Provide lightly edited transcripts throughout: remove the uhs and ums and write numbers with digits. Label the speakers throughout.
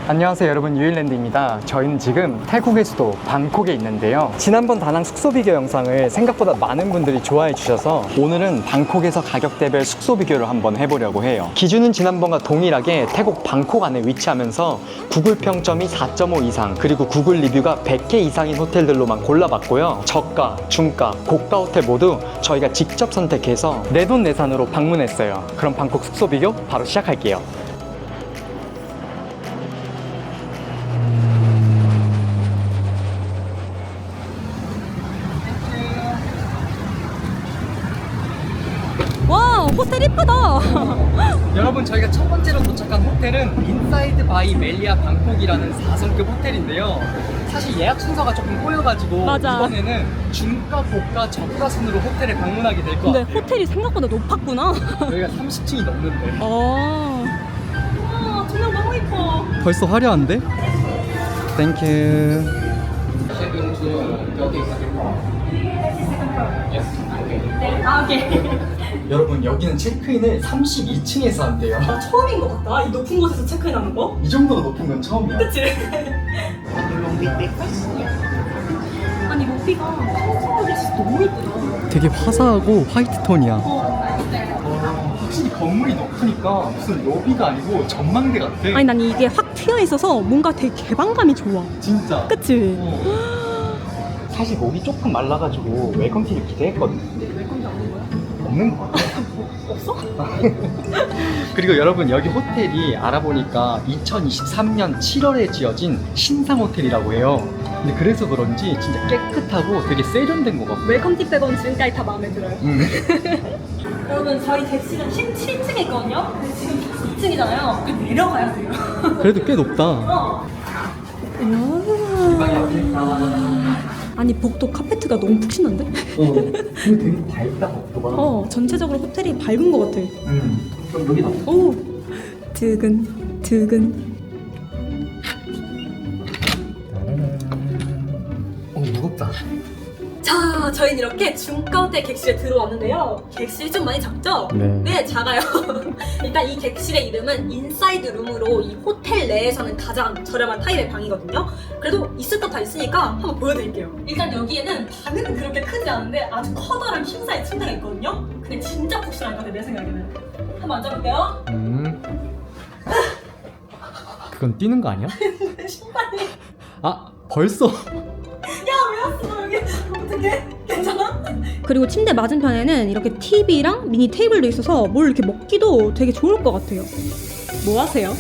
Speaker 1: 안녕하세요 여러분, 유일랜드입니다. 저희는 지금 태국의 수도 방콕에 있는데요. 지난번 다낭 숙소 비교 영상을 생각보다 많은 분들이 좋아해 주셔서 오늘은 방콕에서 가격대별 숙소 비교를 한번 해보려고 해요. 기준은 지난번과 동일하게 태국 방콕 안에 위치하면서 구글 평점이 4.5 이상, 그리고 구글 리뷰가 100개 이상인 호텔들로만 골라봤고요. 저가, 중가, 고가 호텔 모두 저희가 직접 선택해서 내돈내산으로 방문했어요. 그럼 방콕 숙소 비교 바로 시작할게요.
Speaker 2: 와, 호텔 이쁘다.
Speaker 1: 여러분, 저희가 첫 번째로 도착한 호텔은 인사이드 바이 멜리아 방콕이라는 4성급 호텔인데요. 사실 예약 순서가 조금 꼬여가지고
Speaker 2: 맞아.
Speaker 1: 이번에는 중가, 고가, 저가 순으로 호텔에 방문하게 될 것
Speaker 2: 근데
Speaker 1: 같아요.
Speaker 2: 호텔이 생각보다 높았구나.
Speaker 1: 여기가 30층이 넘는데
Speaker 2: 와, 조명 너무 이뻐.
Speaker 1: 벌써 화려한데? 땡큐. 여러분, 여기는 체크인을 32층에서 한대요.
Speaker 2: 처음인 것 같다. 이 높은 곳에서 체크인하는 거.
Speaker 1: 이 정도로 높은 건 처음이야.
Speaker 2: 그치? 아니, 로비가 한국에서 너무 이쁘다.
Speaker 1: 되게 화사하고 화이트 톤이야.
Speaker 2: 어.
Speaker 1: 확실히 건물이 높으니까 무슨 로비가 아니고 전망대 같아.
Speaker 2: 아니, 난 이게 확 트여 있어서 뭔가 되게 개방감이 좋아.
Speaker 1: 진짜.
Speaker 2: 그치?
Speaker 1: 사실 목이 조금 말라가지고 웰컴티를 기대했거든.
Speaker 2: 웰컴이 없는 거야?
Speaker 1: 없는 것 같아.
Speaker 2: 없어?
Speaker 1: 그리고 여러분, 여기 호텔이 알아보니까 2023년 7월에 지어진 신상 호텔이라고 해요. 근데 그래서 그런지 진짜 깨끗하고 되게 세련된 것 같고.
Speaker 2: 웰컴티 빼고는 지금까지 다 마음에 들어요. 여러분, 저희 객실은 17층에 있거든요? 근데 지금 2층이잖아요. 내려가야 돼요.
Speaker 1: 그래도 꽤 높다.
Speaker 2: 어. 아니, 복도 카페트가 너무 푹신한데?
Speaker 1: 근데 되게 밝다, 복도가.
Speaker 2: 전체적으로 호텔이 밝은 것 같아.
Speaker 1: 그럼 여기다.
Speaker 2: 오, 드근.
Speaker 1: 무겁다.
Speaker 2: 자, 저희는 이렇게 중가 호텔 객실에 들어왔는데요. 객실이 좀 많이 작죠?
Speaker 1: 네.
Speaker 2: 작아요. 일단 이 객실의 이름은 인사이드 룸으로 이 호텔 내에서는 가장 저렴한 타입의 방이거든요. 그래도 있을 것 다 있으니까 한번 보여드릴게요. 일단 여기에는 방은 그렇게 크지 않은데 아주 커다란 킹사이즈 침대가 있거든요. 근데 진짜 푹신할 것 같아요, 내 생각에는. 한번 앉아볼게요.
Speaker 1: 그건 뛰는 거 아니야?
Speaker 2: 신발이.
Speaker 1: 아, 벌써?
Speaker 2: 야, 왜 왔어 여기? 어떡해? 괜찮아? 그리고 침대 맞은편에는 이렇게 TV랑 미니 테이블도 있어서 뭘 이렇게 먹기도 되게 좋을 것 같아요. 뭐 하세요?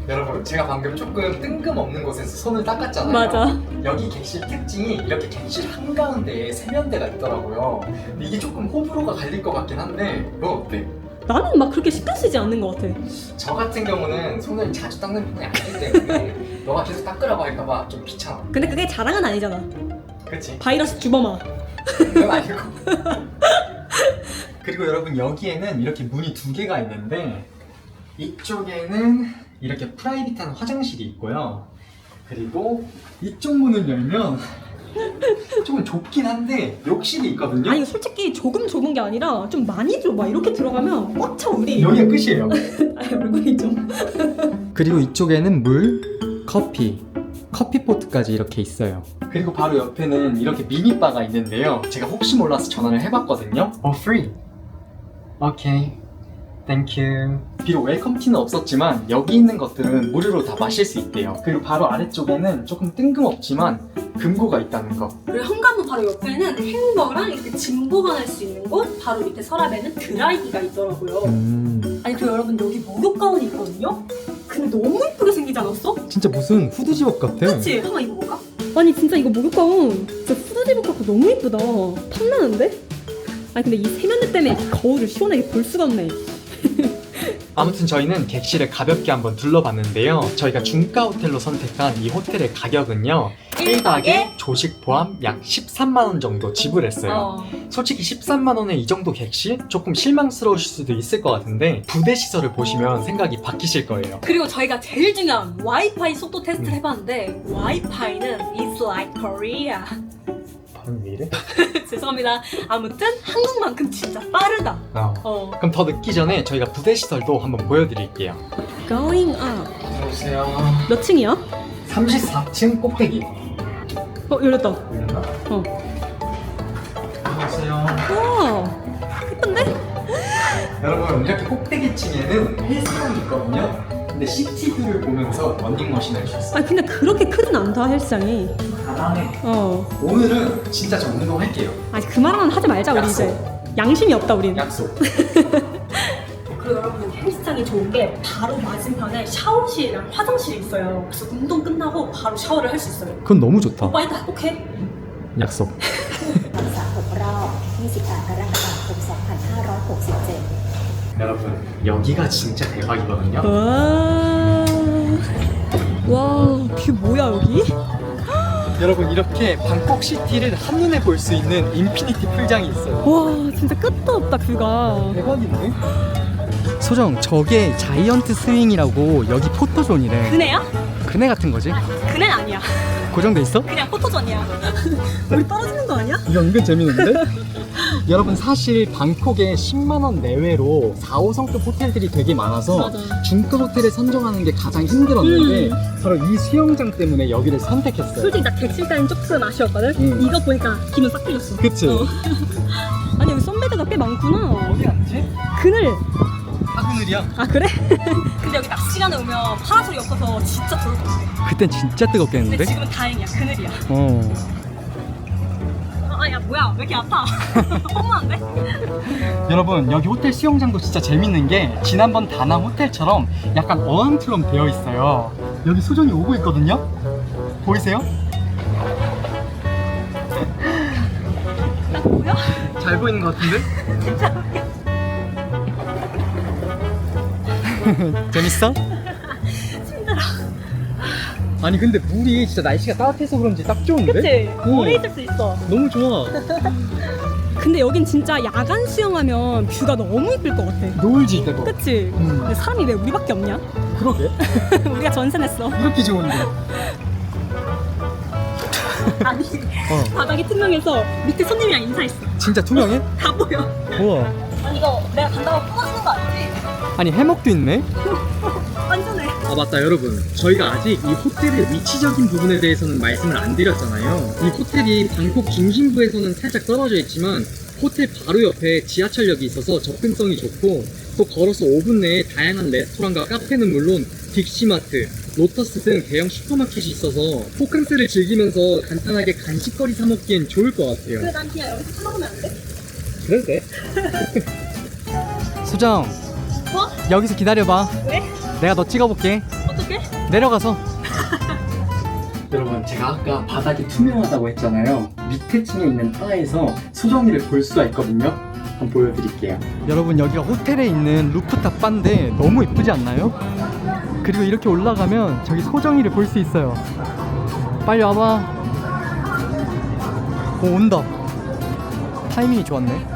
Speaker 1: 여러분, 제가 방금 조금 뜬금없는 곳에서 손을 닦았잖아요.
Speaker 2: 맞아.
Speaker 1: 여기 객실 특징이 이렇게 객실 한가운데에 세면대가 있더라고요. 근데 이게 조금 호불호가 갈릴 것 같긴 한데 너 어때?
Speaker 2: 나는 막 그렇게 신경 쓰지 않는 것 같아.
Speaker 1: 저 같은 경우는 손을 자주 닦는 편이 아니기 때문에 너가 계속 닦으라고 할까봐 좀 귀찮아.
Speaker 2: 근데 그게 자랑은 아니잖아.
Speaker 1: 그치?
Speaker 2: 바이러스 주범아.
Speaker 1: 그건 아니고. 그리고 여러분, 여기에는 이렇게 문이 두 개가 있는데 이쪽에는 이렇게 프라이빗한 화장실이 있고요. 그리고 이쪽 문을 열면 조금 좁긴 한데 욕실이 있거든요.
Speaker 2: 아니, 솔직히 조금 좁은 게 아니라 좀 많이 좁아. 이렇게 들어가면 꽉 차 우리.
Speaker 1: 여기가 끝이에요.
Speaker 2: 아니, 얼굴이 좀.
Speaker 1: 그리고 이쪽에는 물, 커피포트까지 이렇게 있어요. 그리고 바로 옆에는 이렇게 미니바가 있는데요. 제가 혹시 몰라서 전화를 해봤거든요. free. 오케이. 땡큐. 비록 웰컴티는 없었지만 여기 있는 것들은 무료로 다 마실 수 있대요. 그리고 바로 아래쪽에는 조금 뜬금없지만 금고가 있다는 거.
Speaker 2: 그리고 현관문 바로 옆에는 행거랑 이렇게 짐 보관할 수 있는 곳, 바로 밑에 서랍에는 드라이기가 있더라고요. 아니, 그리고 여러분, 여기 목욕 가운이 있거든요? 근데 너무 이쁘게 생기지 않았어?
Speaker 1: 진짜 무슨 후드 집업 같아.
Speaker 2: 그치? 한번 입어볼까? 아니, 진짜 이거 목욕 가운 진짜 후드집업 같고 너무 이쁘다. 탐나는데? 아니, 근데 이 세면대 때문에 거울을 시원하게 볼 수가 없네.
Speaker 1: 아무튼 저희는 객실을 가볍게 한번 둘러봤는데요. 저희가 중가 호텔로 선택한 이 호텔의 가격은요, 1박에 조식 포함 약 13만원 정도 지불했어요. 솔직히 13만원에 이 정도 객실? 조금 실망스러우실 수도 있을 것 같은데 부대 시설을 보시면 생각이 바뀌실 거예요.
Speaker 2: 그리고 저희가 제일 중요한 와이파이 속도 테스트를 해봤는데 와이파이는 It's like Korea.
Speaker 1: 발음이 왜 이래?
Speaker 2: 죄송합니다. 아무튼 한국만큼 진짜 빠르다.
Speaker 1: 그럼 더 늦기 전에 저희가 부대 시설도 한번 보여드릴게요.
Speaker 2: Going up.
Speaker 1: 안녕하세요.
Speaker 2: 몇 층이야?
Speaker 1: 34층 꼭대기.
Speaker 2: 열렸다.
Speaker 1: 보이나? 안녕하세요.
Speaker 2: 와, 예쁜데?
Speaker 1: 여러분 이렇게 꼭대기층에는 헬스장이 있거든요. 근데 시티뷰를 보면서 러닝머신 할 수 있어요.
Speaker 2: 아 근데 그렇게 크진 않다 헬스장이.
Speaker 1: 가난해.
Speaker 2: 어.
Speaker 1: 오늘은 진짜 저 운동할게요.
Speaker 2: 아니 그 말은 하지 말자 우리
Speaker 1: 약속.
Speaker 2: 이제. 양심이 없다 우리는.
Speaker 1: 약속.
Speaker 2: 그리고 여러분 헬스장이 좋은 게 바로 맞은편에 샤워실이랑 화장실이 있어요. 그래서 운동 끝나고 바로 샤워를 할 수 있어요.
Speaker 1: 그건 너무 좋다.
Speaker 2: 오빠 이따 행복해.
Speaker 1: 약속.
Speaker 3: รักษา6รอบ 28 กรกฎาคม 2567
Speaker 1: 여러분 여기가 진짜 대박이거든요.
Speaker 2: 와뷰 뭐야 여기?
Speaker 1: 여러분 이렇게 방콕 시티를 한눈에 볼 수 있는 인피니티 풀장이 있어요.
Speaker 2: 와 진짜 끝도 없다 뷰가.
Speaker 1: 대박이네. 소정 저게 자이언트 스윙이라고 여기 포토존이래.
Speaker 2: 그네야?
Speaker 1: 그네 같은 거지?
Speaker 2: 그네는 아니야.
Speaker 1: 고정돼 있어?
Speaker 2: 그냥 포토존이야. 우리 떨어지는 거 아니야?
Speaker 1: 이거 은근 재밌는데? 여러분 사실 방콕에 10만 원 내외로 4, 5성급 호텔들이 되게 많아서
Speaker 2: 맞아.
Speaker 1: 중급 호텔을 선정하는 게 가장 힘들었는데 바로 이 수영장 때문에 여기를 선택했어요.
Speaker 2: 솔직히 나 객실까지는 조금 아쉬웠거든?
Speaker 1: 응.
Speaker 2: 이거 보니까 기분 싹 풀렸어.
Speaker 1: 그치?
Speaker 2: 아니 여기 선베드가 꽤 많구나.
Speaker 1: 어디 앉지?
Speaker 2: 그늘.
Speaker 1: 하그늘이야.
Speaker 2: 아 그래? 근데 여기 낮 시간에 오면 파라솔이 없어서 진짜 더울 것 같아.
Speaker 1: 그땐 진짜
Speaker 2: 근데
Speaker 1: 뜨겁겠는데?
Speaker 2: 지금은 다행이야. 그늘이야.
Speaker 1: 어.
Speaker 2: 아 야 뭐야 왜 이렇게 아파? 험한데?
Speaker 1: 여러분 여기 호텔 수영장도 진짜 재밌는 게 지난번 다낭 호텔처럼 약간 어항처럼 되어 있어요. 여기 소정이 오고 있거든요. 보이세요?
Speaker 2: 나 보여?
Speaker 1: 잘 보이는 것 같은데? 재밌어?
Speaker 2: 힘들어.
Speaker 1: 아니 근데 물이 진짜 날씨가 따뜻해서 그런지 딱 좋은데?
Speaker 2: 그치?
Speaker 1: 응.
Speaker 2: 오래 있을 수 있어.
Speaker 1: 너무 좋아.
Speaker 2: 근데 여긴 진짜 야간 수영하면 뷰가 너무 이쁠 것 같아.
Speaker 1: 노을지 이때도.
Speaker 2: 그치? 근데 사람이 왜 우리밖에 없냐?
Speaker 1: 그러게.
Speaker 2: 우리가 전세 냈어.
Speaker 1: 이렇게 좋은데.
Speaker 2: 아니 바닥이 투명해서 밑에 손님이랑 인사했어.
Speaker 1: 진짜 투명해?
Speaker 2: 다 보여.
Speaker 1: 우와.
Speaker 2: 아니 이거 내가 간다고 뽑아주는 거 아니지?
Speaker 1: 아니 해먹도 있네?
Speaker 2: 완전해.
Speaker 1: 아 맞다 여러분, 저희가 아직 이 호텔의 위치적인 부분에 대해서는 말씀을 안 드렸잖아요. 이 호텔이 방콕 중심부에서는 살짝 떨어져 있지만 호텔 바로 옆에 지하철역이 있어서 접근성이 좋고, 또 걸어서 5분 내에 다양한 레스토랑과 카페는 물론 빅시마트, 로터스 등 대형 슈퍼마켓이 있어서 호캉스를 즐기면서 간단하게 간식거리 사 먹기엔 좋을 것 같아요.
Speaker 2: 그래 난 그냥 여기서 사 먹으면 안 돼?
Speaker 1: 그래도 돼. 수정,
Speaker 2: 뭐?
Speaker 1: 여기서 기다려봐.
Speaker 2: 왜?
Speaker 1: 내가 너 찍어볼게.
Speaker 2: 어떻게?
Speaker 1: 내려가서. 여러분, 제가 아까 바닥이 투명하다고 했잖아요. 밑에 층에 있는 타에서 수정이를 볼 수가 있거든요. 한번 보여드릴게요. 여러분, 여기가 호텔에 있는 루프탑 바인데 너무 이쁘지 않나요? 그리고 이렇게 올라가면 저기 소정이를 볼 수 있어요. 빨리 와봐. 오, 온다. 타이밍이 좋았네.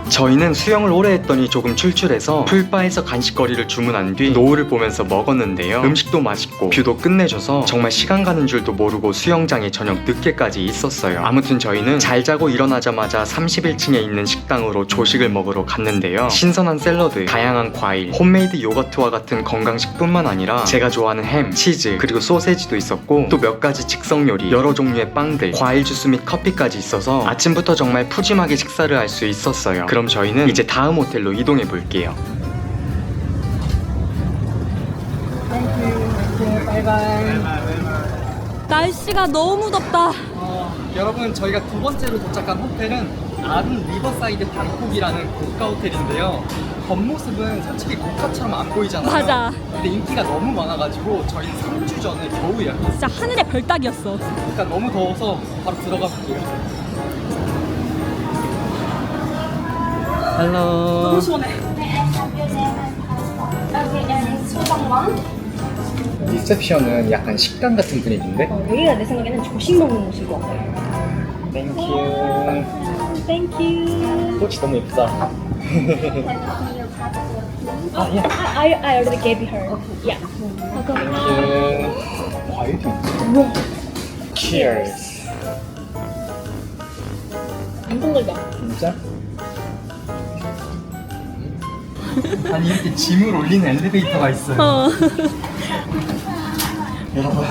Speaker 1: 저희는 수영을 오래 했더니 조금 출출해서 풀바에서 간식거리를 주문한 뒤 노을을 보면서 먹었는데요. 음식도 맛있고 뷰도 끝내줘서 정말 시간 가는 줄도 모르고 수영장에 저녁 늦게까지 있었어요. 아무튼 저희는 잘 자고 일어나자마자 31층에 있는 식당으로 조식을 먹으러 갔는데요. 신선한 샐러드, 다양한 과일, 홈메이드 요거트와 같은 건강식뿐만 아니라 제가 좋아하는 햄, 치즈, 그리고 소세지도 있었고, 또 몇 가지 즉석 요리, 여러 종류의 빵들, 과일 주스 및 커피까지 있어서 아침부터 정말 푸짐하게 식사를 할 수 있었어요. 그럼 저희는 이제 다음 호텔로 이동해 볼게요.
Speaker 2: 날씨가 너무 덥다.
Speaker 1: 여러분, 저희가 두 번째로 도착한 호텔은 아룬 리버사이드 방콕이라는 고가 호텔인데요. 겉모습은 솔직히 고가처럼 안 보이잖아요.
Speaker 2: 맞아.
Speaker 1: 근데 인기가 너무 많아가지고 저희는 3주 전에 겨우 예약했어요.
Speaker 2: 진짜 하늘의 별따기였어.
Speaker 1: 일단 너무 더워서 바로 들어가 볼게요. 헬로.
Speaker 2: 너무 시원해.
Speaker 1: 리셉션은 약간 식당 같은 분위기인데?
Speaker 2: 여기가 내 생각에는 조식 먹는 곳일 것 같아.
Speaker 1: 땡큐.
Speaker 2: 땡큐.
Speaker 1: 꽃이 너무 예쁘다. 아, 예.
Speaker 2: I already gave her. Yeah.
Speaker 1: 땡큐. 과일도 있네. Cheers.
Speaker 2: 완전 걸다.
Speaker 1: 진짜? 아니 이렇게 짐을 올리는 엘리베이터가 있어요. 여러분,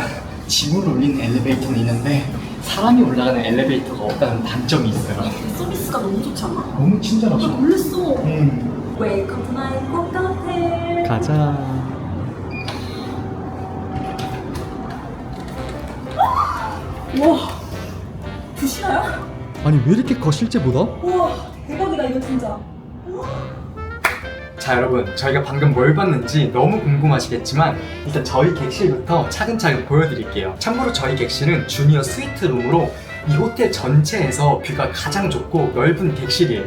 Speaker 1: 짐을 올리는 엘리베이터는 있는데 사람이 올라가는 엘리베이터가 없다는 단점이 있어요.
Speaker 2: 서비스가 너무 좋지 않아?
Speaker 1: 너무 친절하죠?
Speaker 2: 놀랬어. 웰컴 투 마이 호텔.
Speaker 1: 가자.
Speaker 2: 와, 부시나요?
Speaker 1: 아니 왜 이렇게 커 실제보다?
Speaker 2: 와, 대박이다 이거 진짜.
Speaker 1: 자 여러분, 저희가 방금 뭘 봤는지 너무 궁금하시겠지만 일단 저희 객실부터 차근차근 보여드릴게요. 참고로 저희 객실은 주니어 스위트룸으로 이 호텔 전체에서 뷰가 가장 좋고 넓은 객실이에요.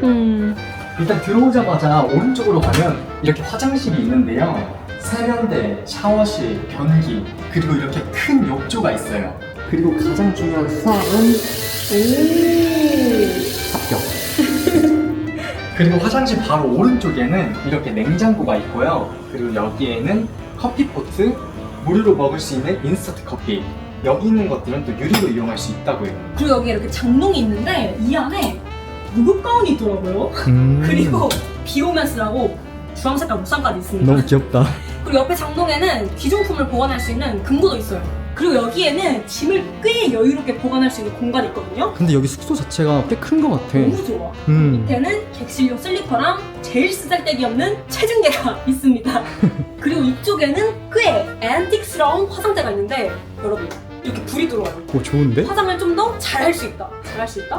Speaker 1: 일단 들어오자마자 오른쪽으로 가면 이렇게 화장실이 있는데요. 세면대, 샤워실, 변기, 그리고 이렇게 큰 욕조가 있어요. 그리고 가장 중요한 수압은 합격. 그리고 화장실 바로 오른쪽에는 이렇게 냉장고가 있고요. 그리고 여기에는 커피포트, 무료로 먹을 수 있는 인스턴트 커피. 여기 있는 것들은 또 유리로 이용할 수 있다고 해요.
Speaker 2: 그리고 여기 이렇게 장롱이 있는데 이 안에 무급 가운이 있더라고요. 그리고 비 오면 쓰라고 주황 색깔 옷상까지 있습니다.
Speaker 1: 너무 귀엽다.
Speaker 2: 그리고 옆에 장롱에는 기존품을 보관할 수 있는 금고도 있어요. 그리고 여기에는 짐을 꽤 여유롭게 보관할 수 있는 공간이 있거든요.
Speaker 1: 근데 여기 숙소 자체가 꽤 큰 것 같아.
Speaker 2: 너무 좋아. 밑에는 객실용 슬리퍼랑 제일 쓰잘데기 없는 체중계가 있습니다. 그리고 이쪽에는 꽤 앤틱스러운 화장대가 있는데 여러분 이렇게 불이 들어와요.
Speaker 1: 오 좋은데?
Speaker 2: 화장을 좀 더 잘할 수 있다. 잘할 수 있다?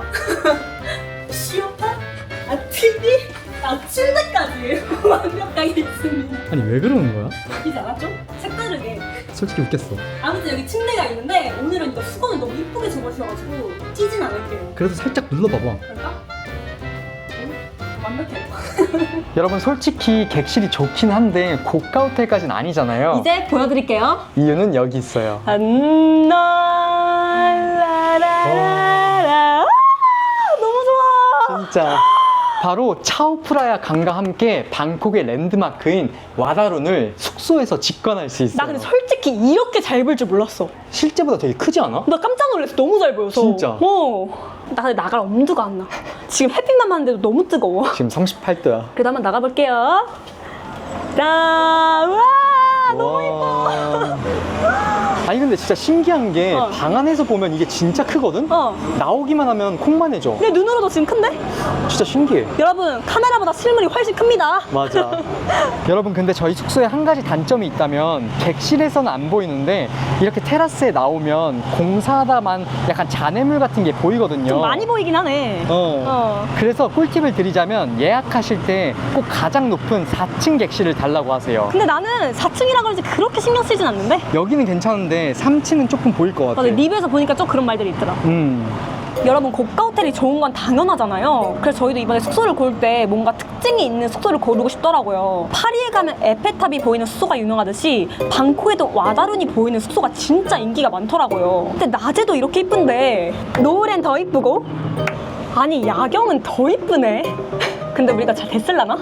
Speaker 2: 시어파? TV? 침대까지 완벽하게 있습니다.
Speaker 1: 아니 왜 그러는 거야?
Speaker 2: 바뀌지 않았죠? 색다르게.
Speaker 1: 솔직히 웃겼어.
Speaker 2: 아무튼 여기 침대가 있는데 오늘은 이거 수건을 너무 이쁘게 접어주셔가지고 찌진 않을게요.
Speaker 1: 그래도 살짝 눌러봐봐.
Speaker 2: 그럴까? 응? 완벽해.
Speaker 1: 여러분 솔직히 객실이 좋긴 한데 고가 호텔까지는 아니잖아요.
Speaker 2: 이제 보여드릴게요.
Speaker 1: 이유는 여기 있어요.
Speaker 2: 안나라라라. 너무 좋아.
Speaker 1: 진짜 바로 차오프라야 강과 함께 방콕의 랜드마크인 와다룬을 숙소에서 직관할 수 있어요.
Speaker 2: 나 근데 솔직히 이렇게 잘 볼 줄 몰랐어.
Speaker 1: 실제보다 되게 크지 않아?
Speaker 2: 나 깜짝 놀랐어. 너무 잘 보여서.
Speaker 1: 진짜?
Speaker 2: 나 근데 나갈 엄두가 안 나. 지금 햇빛만 봤는데도 너무 뜨거워.
Speaker 1: 지금 38도야.
Speaker 2: 그래도 한번 나가볼게요. 와, 너무
Speaker 1: 예뻐. 아니 근데 진짜 신기한 게 방 안에서 보면 이게 진짜 크거든? 나오기만 하면 콩만해져.
Speaker 2: 내 눈으로도 지금 큰데?
Speaker 1: 진짜 신기해.
Speaker 2: 여러분 카메라보다 실물이 훨씬 큽니다.
Speaker 1: 맞아. 여러분 근데 저희 숙소에 한 가지 단점이 있다면 객실에서는 안 보이는데 이렇게 테라스에 나오면 공사하다만 약간 잔해물 같은 게 보이거든요.
Speaker 2: 좀 많이 보이긴 하네.
Speaker 1: 그래서 꿀팁을 드리자면 예약하실 때 꼭 가장 높은 4층 객실을 달라고 하세요.
Speaker 2: 근데 나는 4층이라 그런지 그렇게 신경 쓰진 않는데?
Speaker 1: 여기는 괜찮은데 3층은 조금 보일 것 같아.
Speaker 2: 맞아, 리뷰에서 보니까 좀 그런 말들이 있더라. 여러분 고가 호텔이 좋은 건 당연하잖아요. 그래서 저희도 이번에 숙소를 고를 때 뭔가 특징이 있는 숙소를 고르고 싶더라고요. 파리에 가면 에펠탑이 보이는 숙소가 유명하듯이 방콕에도 와다룬이 보이는 숙소가 진짜 인기가 많더라고요. 근데 낮에도 이렇게 이쁜데 노을엔 더 이쁘고 아니 야경은 더 이쁘네. 근데 우리가 잘 됐을라나?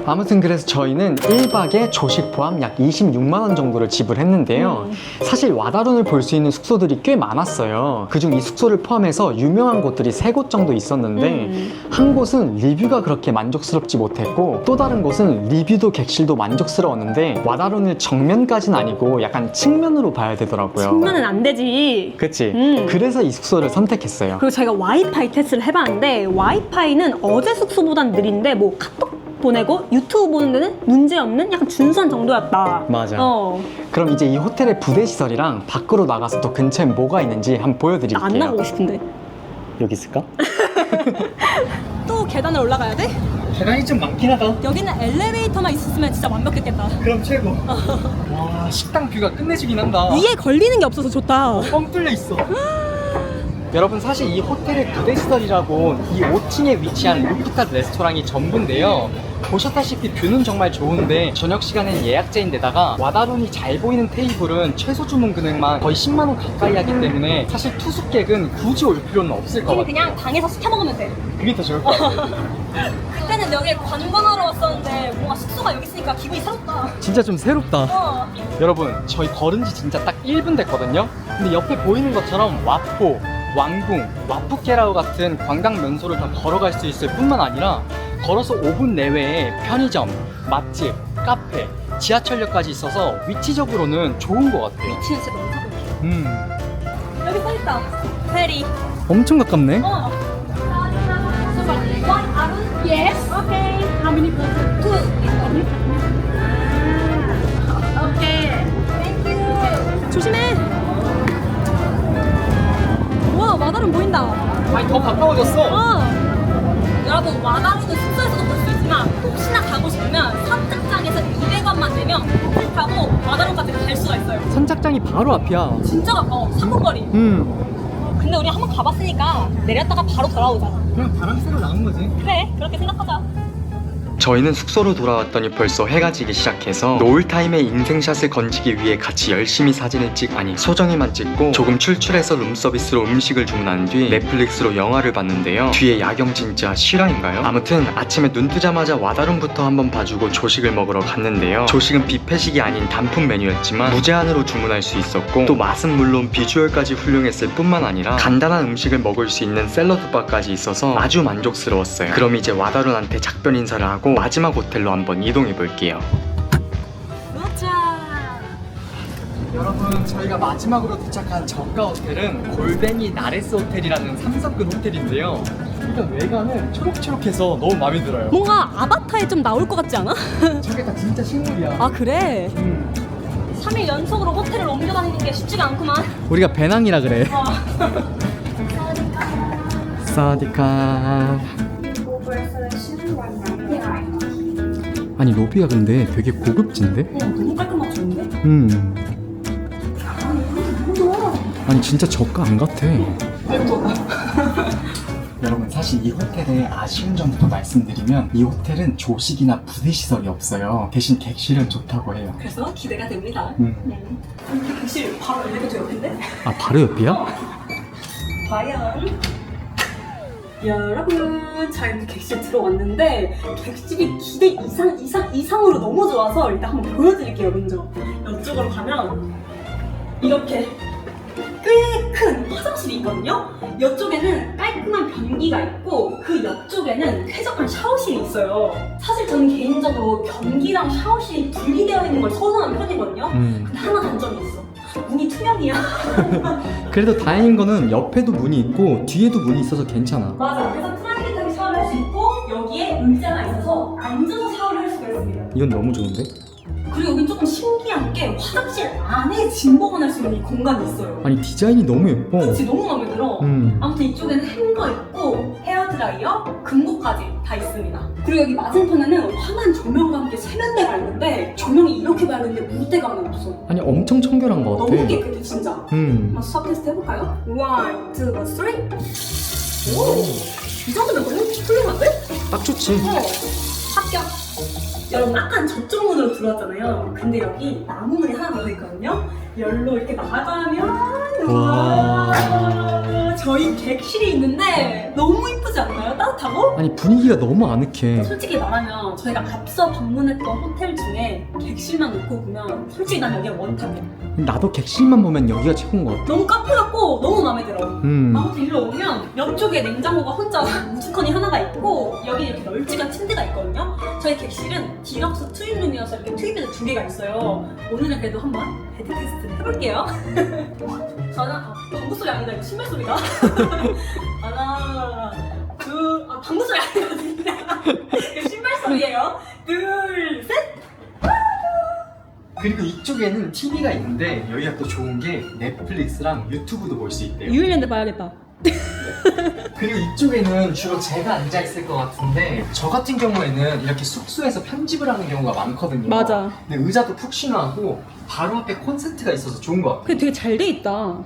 Speaker 1: 아무튼 그래서 저희는 1박에 조식 포함 약 26만 원 정도를 지불했는데요. 사실 와다룬을 볼 수 있는 숙소들이 꽤 많았어요. 그중 이 숙소를 포함해서 유명한 곳들이 3곳 정도 있었는데 한 곳은 리뷰가 그렇게 만족스럽지 못했고 또 다른 곳은 리뷰도 객실도 만족스러웠는데 와다룬을 정면까지는 아니고 약간 측면으로 봐야 되더라고요.
Speaker 2: 측면은 안 되지.
Speaker 1: 그치? 그래서 이 숙소를 선택했어요.
Speaker 2: 그리고 저희가 와이파이 테스트를 해봤는데 와이파이는 어제 숙소보단 느린데 뭐 카톡 보내고 유튜브 보는 데는 문제없는 약간 준수한 정도였다.
Speaker 1: 맞아. 그럼 이제 이 호텔의 부대 시설이랑 밖으로 나가서 또 근처에 뭐가 있는지 한번 보여드릴게요.
Speaker 2: 안 나가고 싶은데.
Speaker 1: 여기 있을까?
Speaker 2: 또 계단을 올라가야 돼?
Speaker 1: 계단이 좀 많긴 하다.
Speaker 2: 여기는 엘리베이터만 있었으면 진짜 완벽했겠다.
Speaker 1: 그럼 최고. 와, 식당 뷰가 끝내주긴 한다.
Speaker 2: 위에 걸리는 게 없어서 좋다.
Speaker 1: 뻥 뚫려 있어. 여러분 사실 이 호텔의 부대 시설이라고 이 5층에 위치한 루프탑 레스토랑이 전부인데요. 보셨다시피 뷰는 정말 좋은데 저녁 시간엔 예약제인데다가 와다룬이 잘 보이는 테이블은 최소 주문 금액만 거의 10만 원 가까이 하기 때문에 사실 투숙객은 굳이 올 필요는 없을 것 같아요.
Speaker 2: 그냥 방에서 시켜 먹으면 돼.
Speaker 1: 그게 더 좋을 것 같아요.
Speaker 2: 그때는 여기에 관광하러 왔었는데 뭔가 숙소가 여기 있으니까 기분이 새롭다.
Speaker 1: 진짜 좀 새롭다. 여러분 저희 걸은 지 진짜 딱 1분 됐거든요. 근데 옆에 보이는 것처럼 와포, 왕궁, 와푸케라우 같은 관광 명소를 다 걸어갈 수 있을 뿐만 아니라 걸어서 5분 내외에 편의점, 맛집, 카페, 지하철역까지 있어서 위치적으로는 좋은 것 같아요.
Speaker 2: 위치는 진짜 너무 사고 여기 써있다. 페리.
Speaker 1: 엄청 가깝네.
Speaker 2: Yes. Okay. How many boats? Two. Okay. Thank you. 조심해. 와, 와다름 보인다.
Speaker 1: 아니 더 가까워졌어.
Speaker 2: 여러분, 와다rum은 숙소에서도 볼 수 있지만 혹시나 가고 싶으면 선착장에서 200원만 내면 호텔 타고 와다rum까지 갈 수가 있어요.
Speaker 1: 선착장이 바로 앞이야.
Speaker 2: 진짜 가까워. 3분 거리. 근데 우리 한번 가봤으니까 내렸다가 바로 돌아오자.
Speaker 1: 그냥 바람 쐬러 나온 거지.
Speaker 2: 그래, 그렇게 생각하자.
Speaker 1: 저희는 숙소로 돌아왔더니 벌써 해가 지기 시작해서 노을타임에 인생샷을 건지기 위해 같이 열심히 사진을 소정이만 찍고 조금 출출해서 룸서비스로 음식을 주문한 뒤 넷플릭스로 영화를 봤는데요. 뒤에 야경 진짜 실화인가요? 아무튼 아침에 눈 뜨자마자 와다룸부터 한번 봐주고 조식을 먹으러 갔는데요. 조식은 뷔페식이 아닌 단품 메뉴였지만 무제한으로 주문할 수 있었고 또 맛은 물론 비주얼까지 훌륭했을 뿐만 아니라 간단한 음식을 먹을 수 있는 샐러드 바까지 있어서 아주 만족스러웠어요. 그럼 이제 와다룬한테 작별 인사를 하고 마지막 호텔로 한번 이동해 볼게요.
Speaker 2: 가자.
Speaker 1: 여러분, 저희가 마지막으로 도착한 저가 호텔은 골뱅이 나레스 호텔이라는 3성급 호텔인데요. 일단 외관은 초록초록해서 너무 마음에 들어요.
Speaker 2: 뭔가 아바타에 좀 나올 것 같지 않아?
Speaker 1: 저게 다 진짜 식물이야.
Speaker 2: 아, 그래? 3일 연속으로 호텔을 옮겨 다니는 게 쉽지가 않구만.
Speaker 1: 우리가 배낭이라 그래. 사디카. 아니 로비가 근데 되게 고급진데?
Speaker 2: 너무 깔끔하고 좋은데?
Speaker 1: 아니 진짜 저가 안 같아. 여러분, 사실 이 호텔의 아쉬운 점부터 말씀드리면 이 호텔은 조식이나 부대 시설이 없어요. 대신 객실은 좋다고 해요.
Speaker 2: 그래서 기대가 됩니다. 객실 바로 엘리베이터 옆인데?
Speaker 1: 아 바로 옆이야?
Speaker 2: 과연 여러분, 자 이렇게 객실 들어왔는데 객실이 기대 이상으로 너무 좋아서 일단 한번 보여드릴게요. 먼저 이쪽으로 가면 이렇게 꽤 큰 화장실이 있거든요. 이쪽에는 깔끔한 변기가 있고 그 옆쪽에는 쾌적한 샤워실이 있어요. 사실 저는 개인적으로 변기랑 샤워실이 분리되어 있는 걸 선호하는 편이거든요. 근데 하나 단점이 있어. 문이 투명이야.
Speaker 1: 그래도 다행인 거는 옆에도 문이 있고 뒤에도 문이 있어서 괜찮아.
Speaker 2: 맞아. 그래서 프라이빗하게 샤워를 할 수 있고 여기에 의자가 있어서 앉아서 샤워를 할 수가 있습니다.
Speaker 1: 이건 너무 좋은데?
Speaker 2: 그리고 여기 조금 신기한 게 화장실 안에 짐 보관할 수 있는 이 공간이 있어요.
Speaker 1: 아니 디자인이 너무 예뻐.
Speaker 2: 그치, 너무 마음에 들어.
Speaker 1: 음.
Speaker 2: 아무튼 이쪽에는 행거 있고 헤어드라이어, 금고까지 다 있습니다. 그리고 여기 맞은편에는 환한 조명과 함께 세면대가 있는데 조명이 이렇게 밝은데 물때감은 없어.
Speaker 1: 아니 엄청 청결한 것 같아.
Speaker 2: 너무 깨끗해 진짜. 한번 수학 테스트 해볼까요? 1, 2, 3. 오! 이 정도면 너무 훌륭한데?
Speaker 1: 딱 좋지.
Speaker 2: 합격! 여러분, 아까 저쪽 문으로 들어왔잖아요. 근데 여기 나무 문이 하나 더 있거든요. 열로 이렇게 나가면 와, 저희 객실이 있는데 너무 이쁘지 않나요? 따뜻하고?
Speaker 1: 아니 분위기가 너무 아늑해.
Speaker 2: 솔직히 말하면 저희가 앞서 방문했던 호텔 중에 객실만 놓고 보면 솔직히 난 여기가 원탑이야.
Speaker 1: 나도 객실만 보면 여기가 최고인 것 같아.
Speaker 2: 너무 카페 같고 너무 마음에 들어. 아무튼 일로 오면 옆쪽에 냉장고가 혼자 우두커니 하나가 있고 여기 이렇게 널찍한 침대가 있거든요. 저희 객실은 디럭스 트윈룸이어서 이렇게 트윈베드 2개가 있어요. 오늘은 그래도 한번 베드 테스트를 해볼게요. 저는 방구 소리 아니다. 이거 신발 소리가. 하나, 둘, 방구 소리 아니거든요. 이거 신발 소리예요. 둘, 셋.
Speaker 1: 그리고 이쪽에는 TV가 있는데 여기가 또 좋은 게 넷플릭스랑 유튜브도 볼 수 있대요.
Speaker 2: 유일랜드 봐야겠다.
Speaker 1: 그리고 이쪽에는 주로 제가 앉아있을 것 같은데 저 같은 경우에는 이렇게 숙소에서 편집을 하는 경우가 많거든요.
Speaker 2: 맞아.
Speaker 1: 근데 의자도 푹신하고 바로 앞에 콘센트가 있어서 좋은 것 같아요.
Speaker 2: 근데 되게 잘 돼 있다.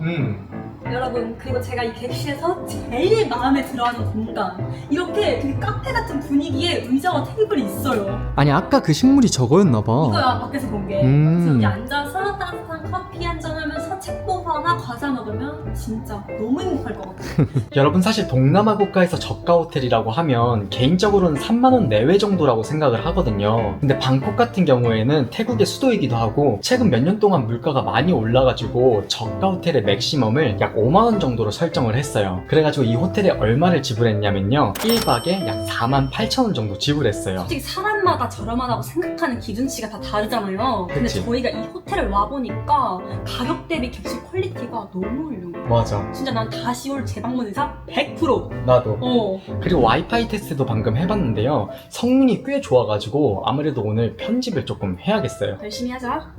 Speaker 2: 여러분, 그리고 제가 이 객실에서 제일 마음에 들어하는 공간, 이렇게 되게 카페 같은 분위기에 의자와 테이블이 있어요.
Speaker 1: 아니 아까 그 식물이 저거였나 봐.
Speaker 2: 이거야, 밖에서 본 게. 그래서 여기 앉아서 따뜻한 커피 한잔 하면서 책 보거나 과자 먹으면 진짜 너무 행복할 것 같아요.
Speaker 1: 여러분 사실 동남아 국가에서 저가 호텔이라고 하면 개인적으로는 3만 원 내외 정도라고 생각을 하거든요. 근데 방콕 같은 경우에는 태국의 수도이기도 하고 최근 몇 년 동안 물가가 많이 올라가지고 저가 호텔의 맥시멈을 약 5만 원 정도로 설정을 했어요. 그래가지고 이 호텔에 얼마를 지불했냐면요, 1박에 약 4만 8천 원 정도 지불했어요.
Speaker 2: 솔직히 사람마다 저렴하다고 생각하는 기준치가 다 다르잖아요. 근데
Speaker 1: 그치.
Speaker 2: 저희가 이 호텔을 와보니까 가격 대비 객실 퀄리티가 너무 훌륭해요.
Speaker 1: 맞아,
Speaker 2: 진짜 난 다시 올 재방문 의사 100%.
Speaker 1: 나도. 그리고 와이파이 테스트도 방금 해봤는데요, 성능이 꽤 좋아가지고 아무래도 오늘 편집을 조금 해야겠어요.
Speaker 2: 열심히 하자.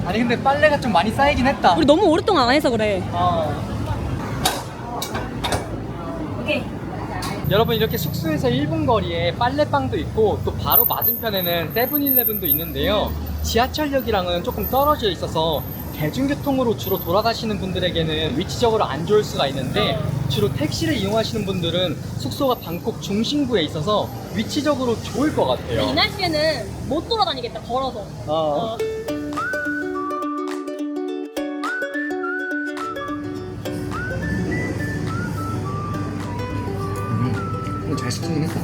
Speaker 1: 아니 근데 빨래가 좀 많이 쌓이긴 했다.
Speaker 2: 우리 너무 오랫동안 안 해서 그래. 오케이.
Speaker 1: 여러분 이렇게 숙소에서 1분 거리에 빨래방도 있고 또 바로 맞은편에는 세븐일레븐도 있는데요, 지하철역이랑은 조금 떨어져 있어서 대중교통으로 주로 돌아가시는 분들에게는 위치적으로 안 좋을 수가 있는데, 주로 택시를 이용하시는 분들은 숙소가 방콕 중심부에 있어서 위치적으로 좋을 것 같아요.
Speaker 2: 이 날씨에는 못 돌아다니겠다, 걸어서.
Speaker 1: 잘 숙소긴 했다.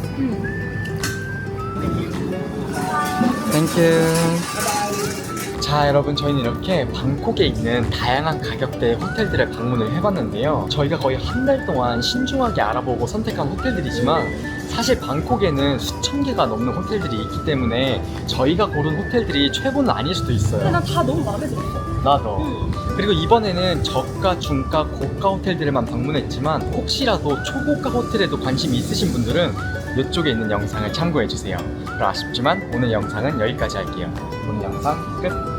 Speaker 1: 땡큐. 자 여러분, 저희는 이렇게 방콕에 있는 다양한 가격대의 호텔들을 방문을 해봤는데요, 저희가 거의 한 달 동안 신중하게 알아보고 선택한 호텔들이지만 사실 방콕에는 수천 개가 넘는 호텔들이 있기 때문에 저희가 고른 호텔들이 최고는 아닐 수도
Speaker 2: 근데
Speaker 1: 있어요.
Speaker 2: 난 다 너무 마음에 들었어.
Speaker 1: 나도. 그리고 이번에는 저가, 중가, 고가 호텔들만 방문했지만 혹시라도 초고가 호텔에도 관심이 있으신 분들은 이쪽에 있는 영상을 참고해주세요. 그럼 아쉽지만 오늘 영상은 여기까지 할게요. 오늘 영상 끝!